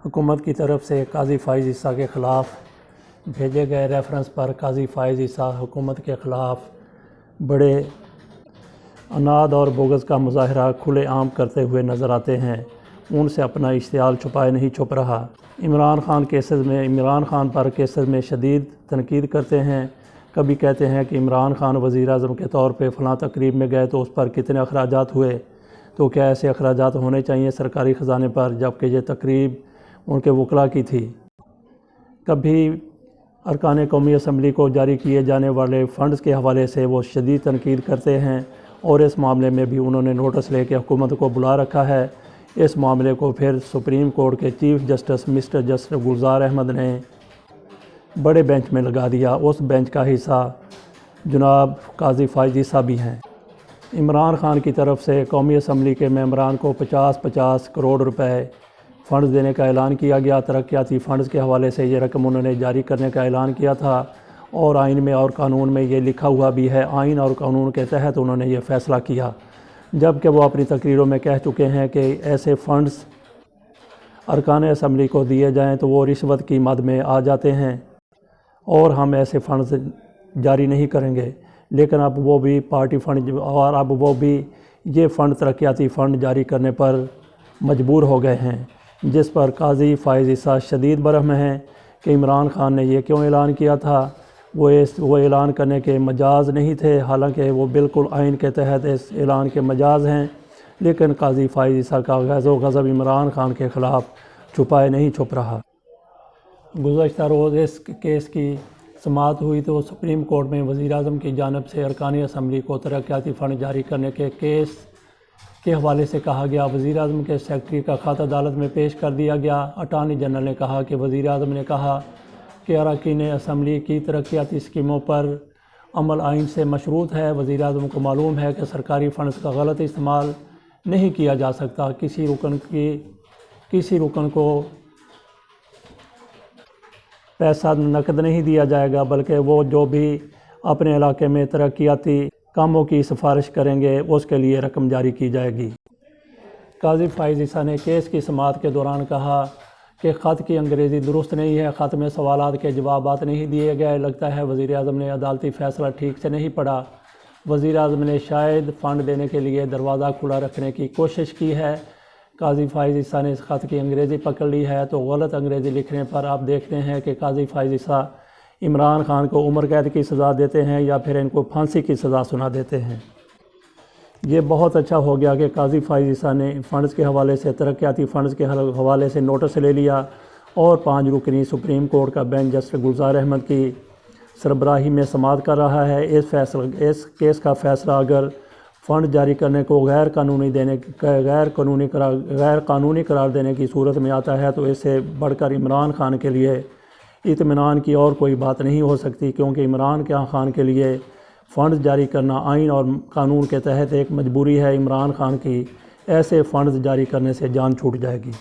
हुकूमत की तरफ से काजी फ़ाइज़ ईसा के ख़िलाफ़ भेजे गए रेफरेंस पर काजी फ़ाइज़ ईसा हुकूमत के ख़िलाफ़ बड़े अनाद और बोगस का मुज़ाहरा खुलेआम करते हुए नज़र आते हैं। उनसे अपना इश्तियाल छुपाए नहीं छुप रहा। इमरान खान पर केसेस में शदीद तनकीद करते हैं। कभी कहते हैं कि इमरान खान वज़ीर-ए-आज़म के तौर पे फ़लाँ तकरीब में गए तो उस पर कितने अखराजात हुए, तो क्या ऐसे अखराजात होने चाहिए सरकारी ख़जाने पर, जबकि ये तकरीब उनके वकला की थी। कभी अरकान कौमी असम्बली को जारी किए जाने वाले फ़ंड्स के हवाले से वो शदीद तनकीद करते हैं और इस मामले में भी उन्होंने नोटिस लेके हुकूमत को बुला रखा है। इस मामले को फिर सुप्रीम कोर्ट के चीफ़ जस्टिस मिस्टर जस्टिस गुलजार अहमद ने बड़े बेंच में लगा दिया। उस बेंच का हिस्सा जनाब काजी फ़ाइज़ ईसा भी हैं। इमरान खान की तरफ से कौमी असम्बली के मेंबरान को 50-50 करोड़ रुपए फ़ंड्स देने का ऐलान किया गया। तरक्याती फ़ंड्स के हवाले से ये रकम उन्होंने जारी करने का ऐलान किया था और आइन में और कानून में ये लिखा हुआ भी है। आइन और कानून के तहत उन्होंने ये फ़ैसला किया, जबकि वो अपनी तकरीरों में कह चुके हैं कि ऐसे फ़ंड्स अरकान असम्बली को दिए जाएँ तो वो रिश्वत की मद में आ जाते हैं और हम ऐसे फ़ंड्स जारी नहीं करेंगे। लेकिन अब वो भी पार्टी फ़ंड और अब वो भी ये फ़ंड तरक्याती फ़ंड जारी करने पर मजबूर हो गए हैं, जिस पर काजी फ़ाइज़ ईसा शदीद बरहम हैं कि इमरान खान ने ये क्यों ऐलान किया था। वो ऐलान करने के मजाज नहीं थे, हालांकि वो बिल्कुल आइन के तहत इस ऐलान के मजाज हैं। लेकिन काजी फ़ाइज़ ईसा का गज़ब इमरान खान के ख़िलाफ़ छुपाए नहीं छुप रहा। गुज़श्ता रोज़ इस केस की समाअत हुई तो सुप्रीम कोर्ट में वज़ीर-ए-आज़म की जानिब से अरकान असम्बली को तरक्याती फ़ंड जारी करने के केस के हवाले से कहा गया। वज़ीर-ए-आज़म के सेक्रेटरी का ख़त अदालत में पेश कर दिया गया। अटॉर्नी जनरल ने कहा कि वज़ीर-ए-आज़म ने कहा कि अरकान असम्बली की तरक्याती स्कीमों पर अमल आइन से मशरूत है। वज़ीर-ए-आज़म को मालूम है कि सरकारी फ़ंड्स का गलत इस्तेमाल नहीं किया जा सकता। किसी रुकन को पैसा नकद नहीं दिया जाएगा, बल्कि वो जो भी अपने इलाके में तरक्याती कामों की सिफारिश करेंगे उसके लिए रकम जारी की जाएगी। काजी फ़ाइज़ ईसा ने केस की समाअत के दौरान कहा कि ख़त की अंग्रेज़ी दुरुस्त नहीं है, ख़त में सवालात के जवाबात नहीं दिए गए। लगता है वज़ीर-ए-आज़म ने अदालती फ़ैसला ठीक से नहीं पढ़ा। वज़ीर-ए-आज़म ने शायद फ़ंड देने के लिए दरवाज़ा खुला रखने की कोशिश की है। काजी फ़ाइज़ ईसा ने इस ख़त की अंग्रेज़ी पकड़ ली है तो गलत अंग्रेज़ी लिखने पर आप देखते हैं कि काजी फ़ाइज़ ईसा इमरान खान को उम्र कैद की सज़ा देते हैं या फिर इनको फांसी की सज़ा सुना देते हैं। ये बहुत अच्छा हो गया कि काजी फ़ाइज़ ईसा ने फ़ंड्स के हवाले से तरक्याती फ़ंड्स के हवाले से नोटिस ले लिया और 5 रुकनी सुप्रीम कोर्ट का बेंच जस्टिस गुलजार अहमद की सरबराही में समाअत कर रहा है। इस केस का फ़ैसला अगर फ़ंड जारी करने को गैर कानूनी करार देने की सूरत में आता है तो इससे बढ़कर इमरान खान के लिए इत्मीनान की और कोई बात नहीं हो सकती, क्योंकि इमरान खान के लिए फ़ंड्स जारी करना आइन और कानून के तहत एक मजबूरी है। इमरान खान की ऐसे फ़ंड्स जारी करने से जान छूट जाएगी।